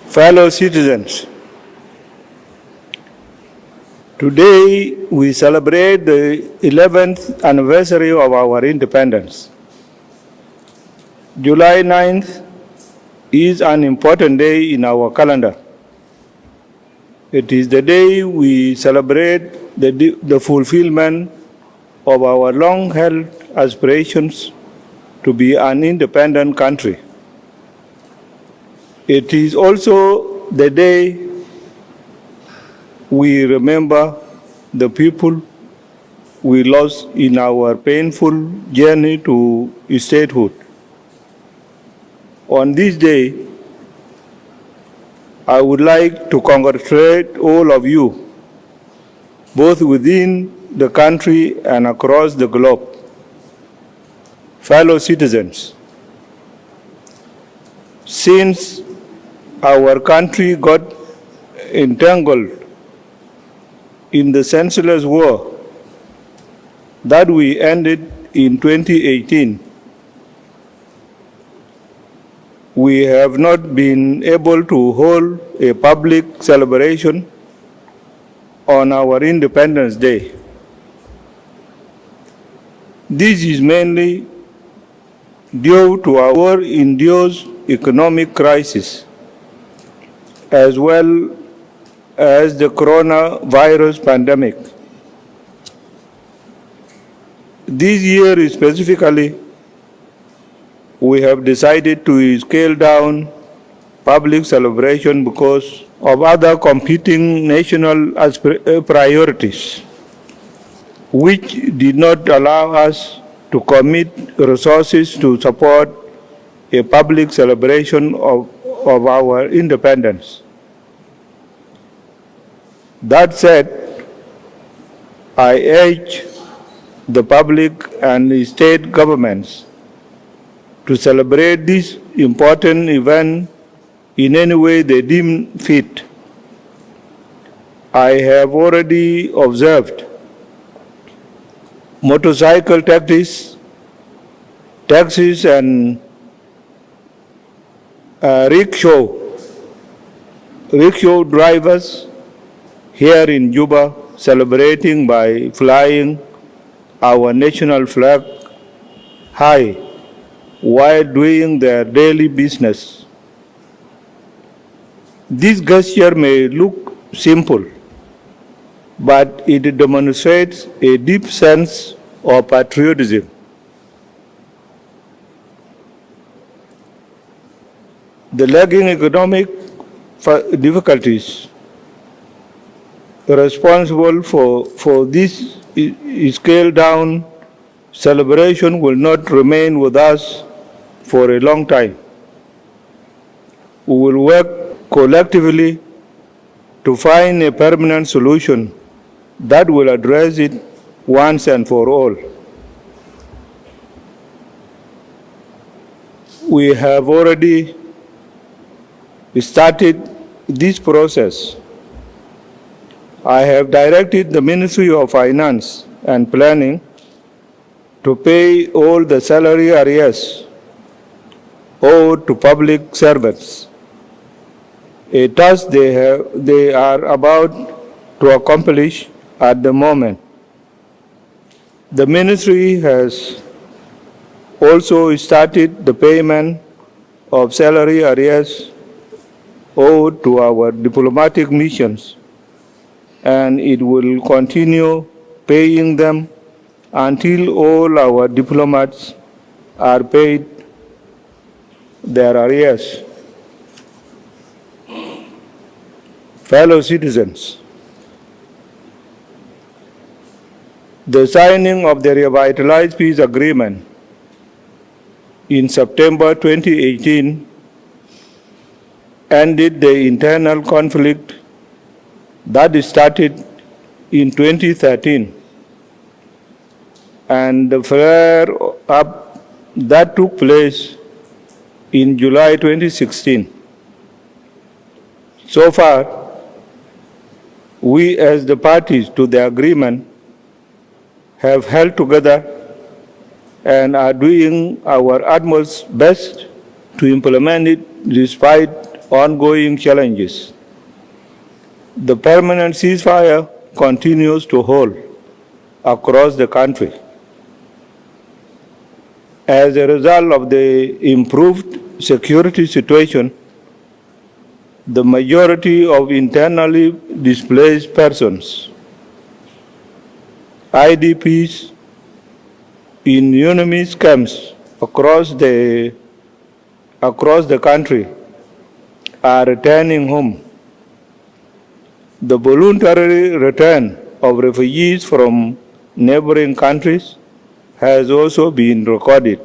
Fellow citizens, today we celebrate the 11th anniversary of our independence. July 9th is an important day in our calendar. It is the day we celebrate the fulfillment of our long-held aspirations to be an independent country. It is also the day we remember the people we lost in our painful journey to statehood. On this day, I would like to congratulate all of you, both within the country and across the globe. Fellow citizens, since our country got entangled in the senseless war that we ended in 2018, we have not been able to hold a public celebration on our Independence Day. This is mainly due to our induced economic crisis, as well as the coronavirus pandemic. This year specifically, we have decided to scale down public celebration because of other competing national priorities, which did not allow us to commit resources to support a public celebration of our independence. That said, I urge the public and the state governments to celebrate this important event in any way they deem fit. I have already observed motorcycle taxis and rickshaw drivers here in Juba celebrating by flying our national flag high while doing their daily business. This gesture may look simple, but it demonstrates a deep sense of patriotism. The lagging economic difficulties responsible for this scaled down celebration will not remain with us for a long time. We will work collectively to find a permanent solution that will address it once and for all. We have already started this process. I have directed the Ministry of Finance and Planning to pay all the salary arrears owed to public servants, a task they are about to accomplish at the moment. The ministry has also started the payment of salary arrears owed to our diplomatic missions, and it will continue paying them until all our diplomats are paid their arrears. Fellow citizens, the signing of the revitalized peace agreement in September 2018 ended the internal conflict that started in 2013 and the flare-up that took place in July 2016. So far, we as the parties to the agreement have held together and are doing our utmost best to implement it despite ongoing challenges. The permanent ceasefire continues to hold across the country. As a result of the improved security situation, the majority of internally displaced persons, IDPs, in UNMIS camps across the country are returning home. The voluntary return of refugees from neighboring countries has also been recorded,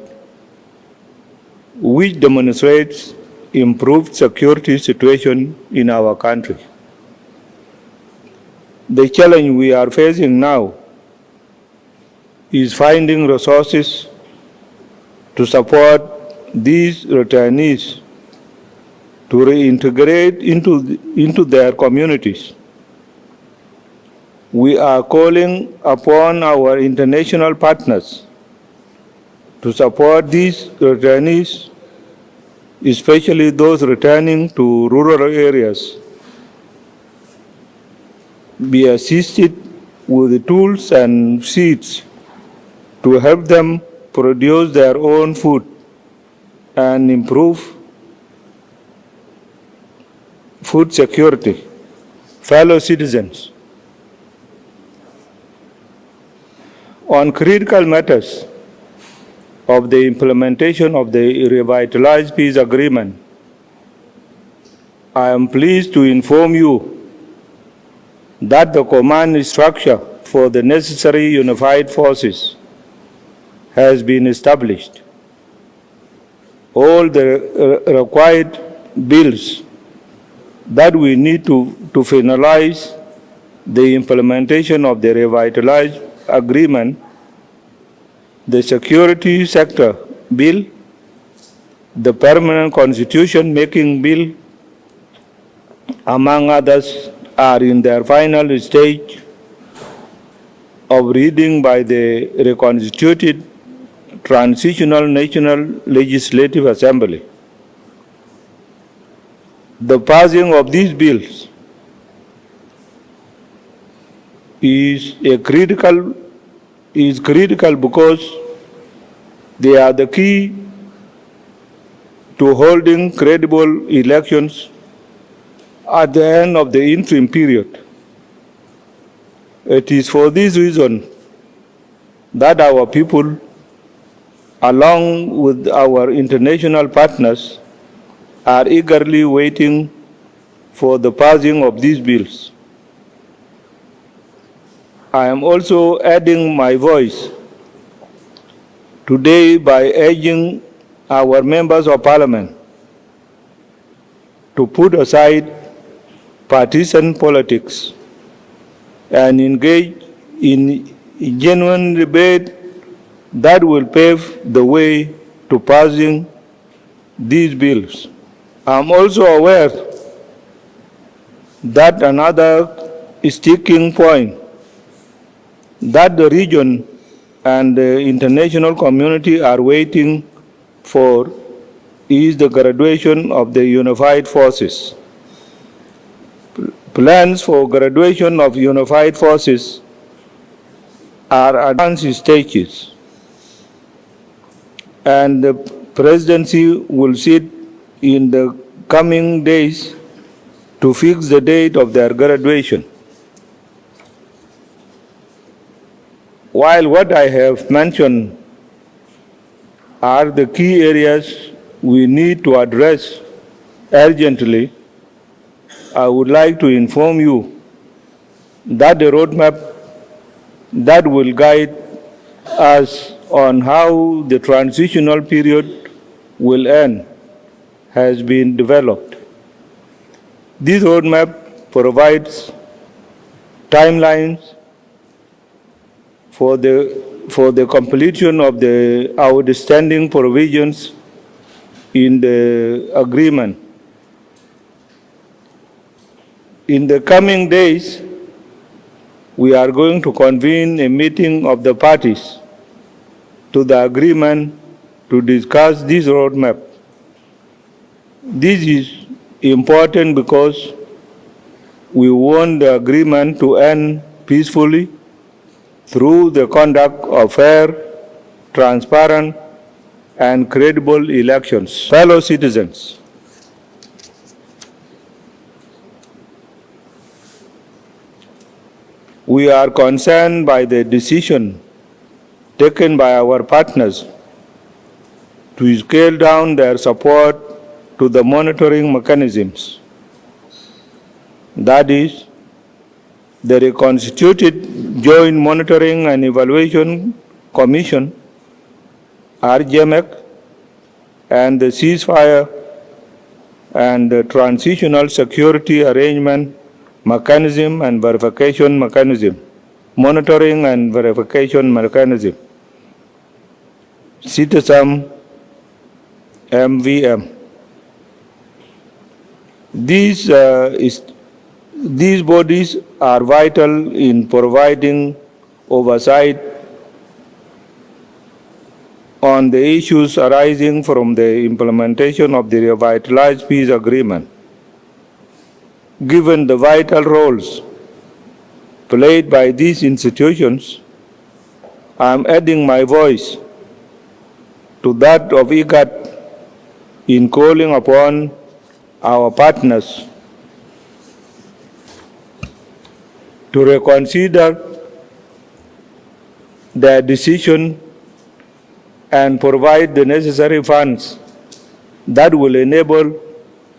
which demonstrates improved security situation in our country. The challenge we are facing now is finding resources to support these returnees to reintegrate into their communities. We are calling upon our international partners to support these returnees, especially those returning to rural areas, be assisted with the tools and seeds to help them produce their own food and improve food security. Fellow citizens, on critical matters of the implementation of the revitalized peace agreement, I am pleased to inform you that the command structure for the necessary unified forces has been established. All the required bills that we need to finalize the implementation of the revitalized agreement, the security sector bill, the permanent constitution making bill, among others, are in their final stage of reading by the reconstituted Transitional National Legislative Assembly. The passing of these bills is critical because they are the key to holding credible elections at the end of the interim period. It is for this reason that our people, along with our international partners, are eagerly waiting for the passing of these bills. I am also adding my voice today by urging our members of parliament to put aside partisan politics and engage in genuine debate that will pave the way to passing these bills. I am also aware that another sticking point that the region and the international community are waiting for is the graduation of the unified forces. Plans for graduation of unified forces are at advanced stages, and the presidency will sit in the coming days to fix the date of their graduation. While what I have mentioned are the key areas we need to address urgently, I would like to inform you that the roadmap that will guide us on how the transitional period will end has been developed. This roadmap provides timelines for the completion of the outstanding provisions in the agreement. In the coming days, we are going to convene a meeting of the parties to the agreement to discuss this roadmap This is important because we want the agreement to end peacefully through the conduct of fair, transparent, and credible elections. Fellow citizens, we are concerned by the decision taken by our partners to scale down their support to the monitoring mechanisms. That is, the reconstituted Joint Monitoring and Evaluation Commission, RGMEC, and the ceasefire and the transitional security arrangement mechanism and verification mechanism, monitoring and verification mechanism, CITESM MVM. These bodies are vital in providing oversight on the issues arising from the implementation of the revitalized peace agreement. Given the vital roles played by these institutions, I am adding my voice to that of IGAD in calling upon our partners to reconsider their decision and provide the necessary funds that will enable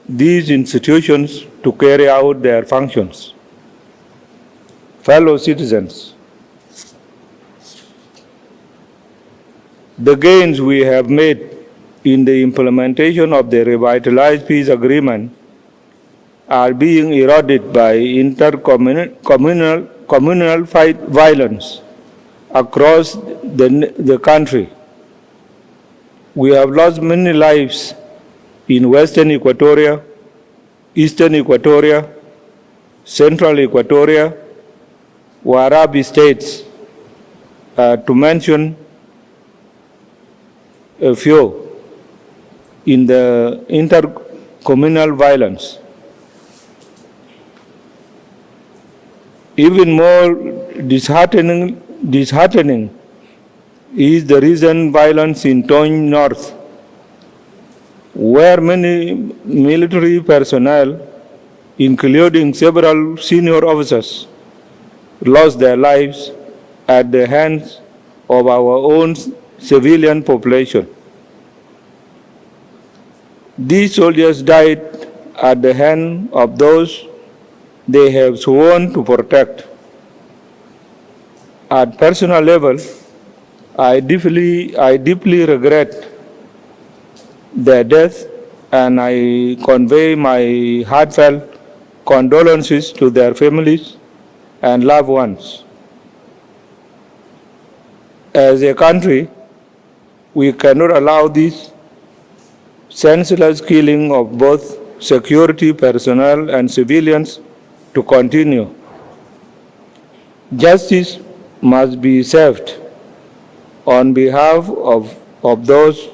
these institutions to carry out their functions. Fellow citizens, the gains we have made in the implementation of the revitalized peace agreement are being eroded by intercommunal violence across the country. We have lost many lives in Western Equatoria, Eastern Equatoria, Central Equatoria, Warabi states, to mention a few, in the intercommunal violence. Even more disheartening is the recent violence in Tony North, where many military personnel, including several senior officers, lost their lives at the hands of our own civilian population. These soldiers died at the hand of those they have sworn to protect. At personal level, I deeply regret their death, and I convey my heartfelt condolences to their families and loved ones. As a country, we cannot allow this senseless killing of both security personnel and civilians to continue. Justice must be served on behalf of those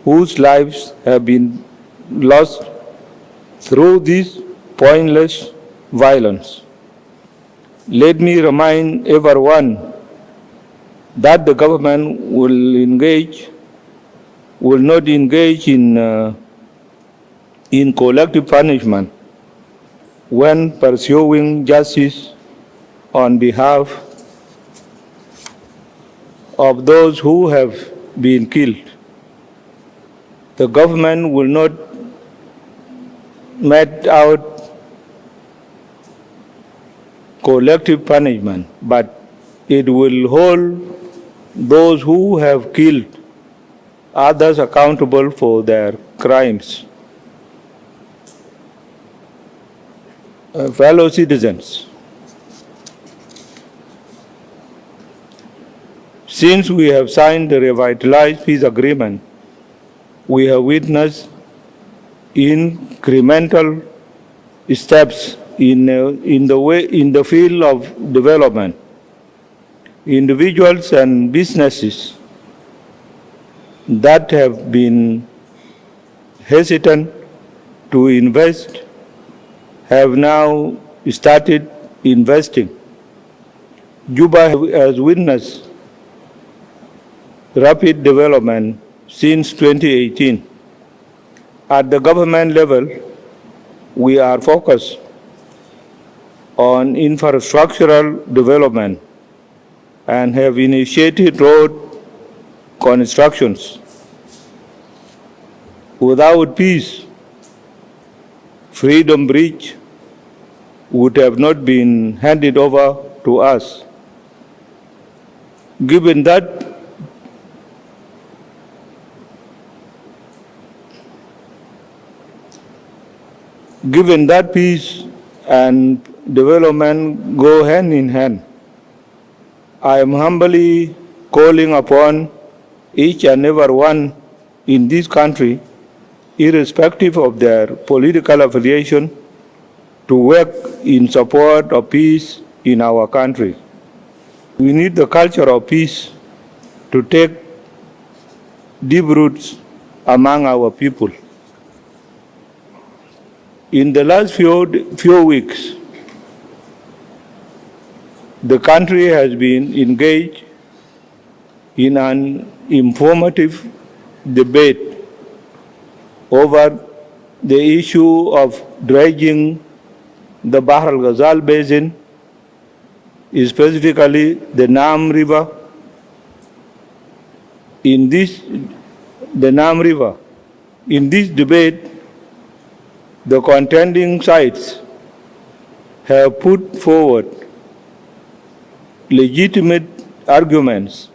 whose lives have been lost through this pointless violence. Let me remind everyone that the government will not engage in collective punishment when pursuing justice on behalf of those who have been killed. The government will not mete out collective punishment, but it will hold those who have killed others accountable for their crimes. Fellow citizens, since we have signed the revitalized peace agreement, we have witnessed incremental steps in the field of development. Individuals and businesses that have been hesitant to invest have now started investing. Juba has witnessed rapid development since 2018. At the government level, we are focused on infrastructural development and have initiated road constructions. Without peace, Freedom Bridge would have not been handed over to us. Given that peace and development go hand in hand, I am humbly calling upon each and every one in this country, irrespective of their political affiliation, to work in support of peace in our country. We need the culture of peace to take deep roots among our people. In the last few weeks, the country has been engaged in an informative debate over the issue of dredging the Bahr al-Ghazal Basin, specifically the Nam River. In this debate, the contending sides have put forward legitimate arguments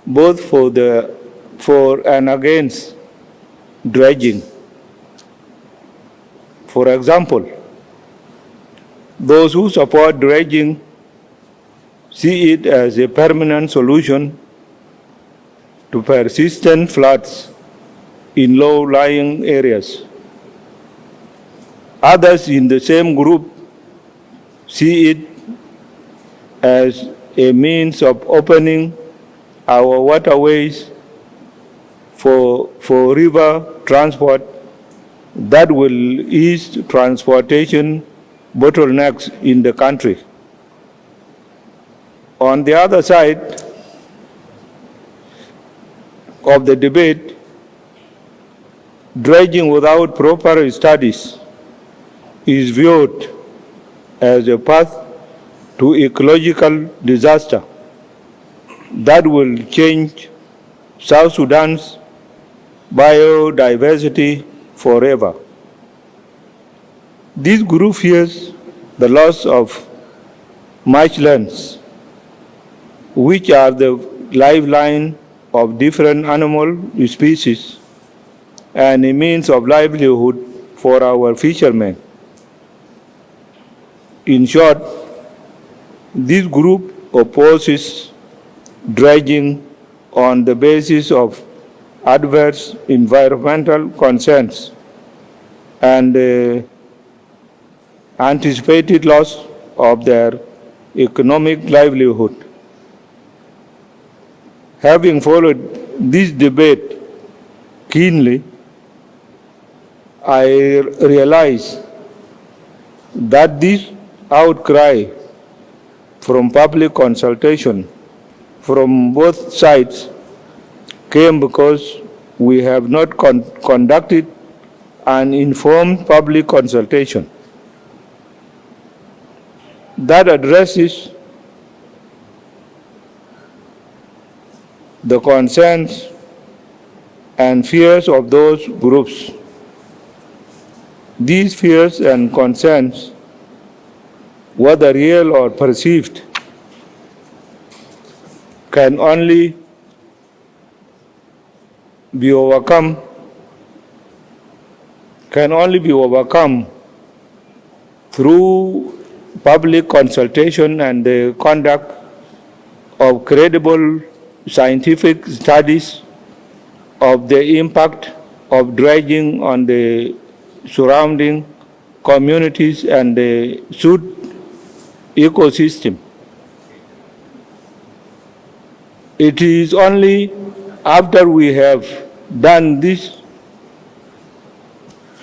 both for and against dredging. For example, those who support dredging see it as a permanent solution to persistent floods in low-lying areas. Others in the same group see it as a means of opening our waterways for river transport that will ease transportation bottlenecks in the country. On the other side of the debate, dredging without proper studies is viewed as a path to ecological disaster that will change South Sudan's biodiversity forever. This group fears the loss of marshlands, which are the lifeline of different animal species and a means of livelihood for our fishermen. In short, this group opposes dredging on the basis of adverse environmental concerns and anticipated loss of their economic livelihood. Having followed this debate keenly, I realize that this outcry from public consultation from both sides came because we have not conducted an informed public consultation that addresses the concerns and fears of those groups. These fears and concerns, whether real or perceived, can only be overcome through public consultation and the conduct of credible scientific studies of the impact of dredging on the surrounding communities and the Sud ecosystem. It is only after we have done this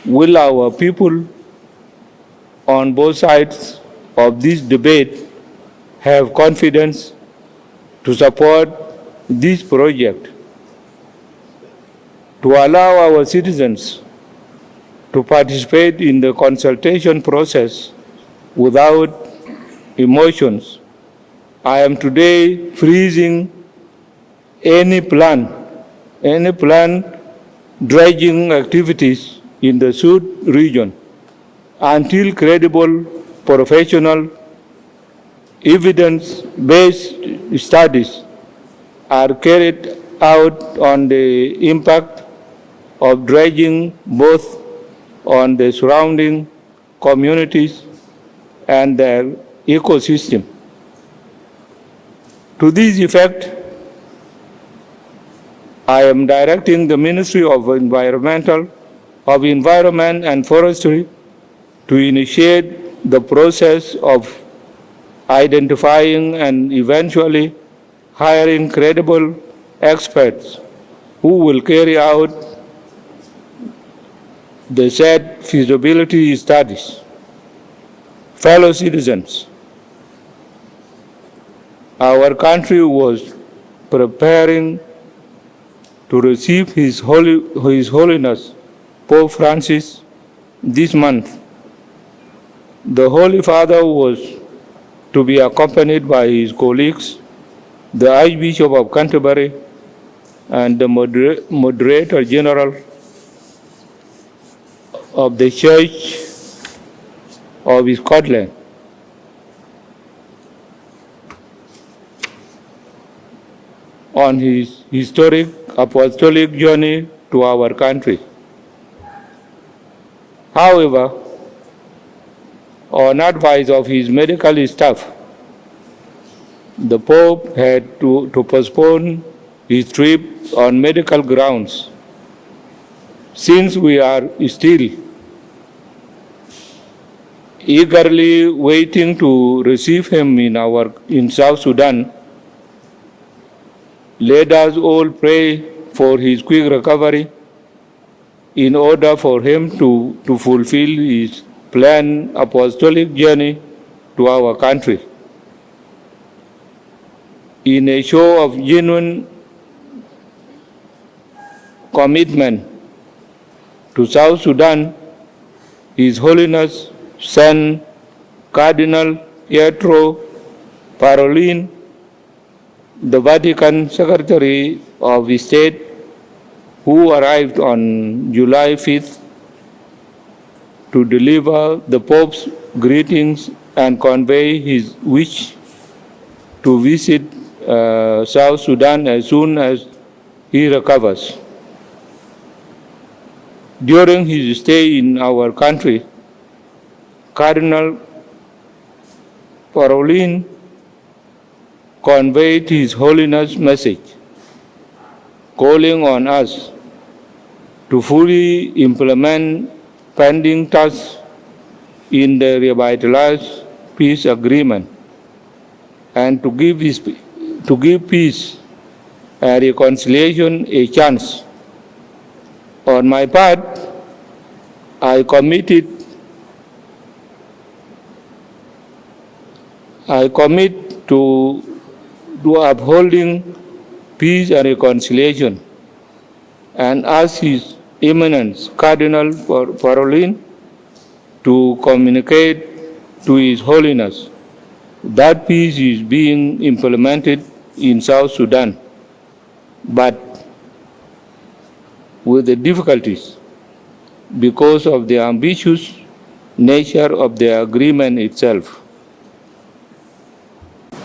Will our people on both sides of this debate have confidence to support this project, to allow our citizens to participate in the consultation process without emotions? I am today freezing any plan dredging activities in the Sud region until credible, professional, evidence-based studies are carried out on the impact of dredging both on the surrounding communities and their ecosystem. To this effect, I am directing the Ministry of Environment and Forestry to initiate the process of identifying and eventually hiring credible experts who will carry out the said feasibility studies. Fellow citizens, our country was preparing to receive His Holiness Pope Francis this month. The Holy Father was to be accompanied by his colleagues, the Archbishop of Canterbury, and the Moderator General of the Church of Scotland. On his historic apostolic journey to our country. However, on advice of his medical staff, the Pope had to postpone his trip on medical grounds. Since we are still eagerly waiting to receive him in South Sudan, let us all pray for his quick recovery in order for him to fulfill his planned apostolic journey to our country. In a show of genuine commitment to South Sudan, His Holiness Son Cardinal Pietro Parolin, the Vatican Secretary of State, who arrived on July 5th to deliver the Pope's greetings and convey his wish to visit South Sudan as soon as he recovers. During his stay in our country, Cardinal Parolin conveyed His Holiness' message, calling on us to fully implement pending tasks in the revitalized peace agreement and to give peace and reconciliation a chance. On my part, I commit to upholding peace and reconciliation, and ask His Eminence Cardinal Parolin to communicate to His Holiness that peace is being implemented in South Sudan, but with the difficulties because of the ambitious nature of the agreement itself.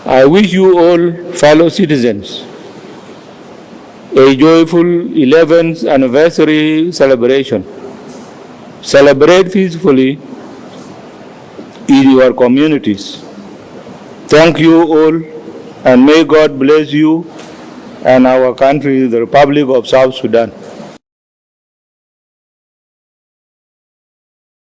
I wish you all, fellow citizens, a joyful 11th anniversary celebration. Celebrate peacefully in your communities. Thank you all, and may God bless you and our country, the Republic of South Sudan.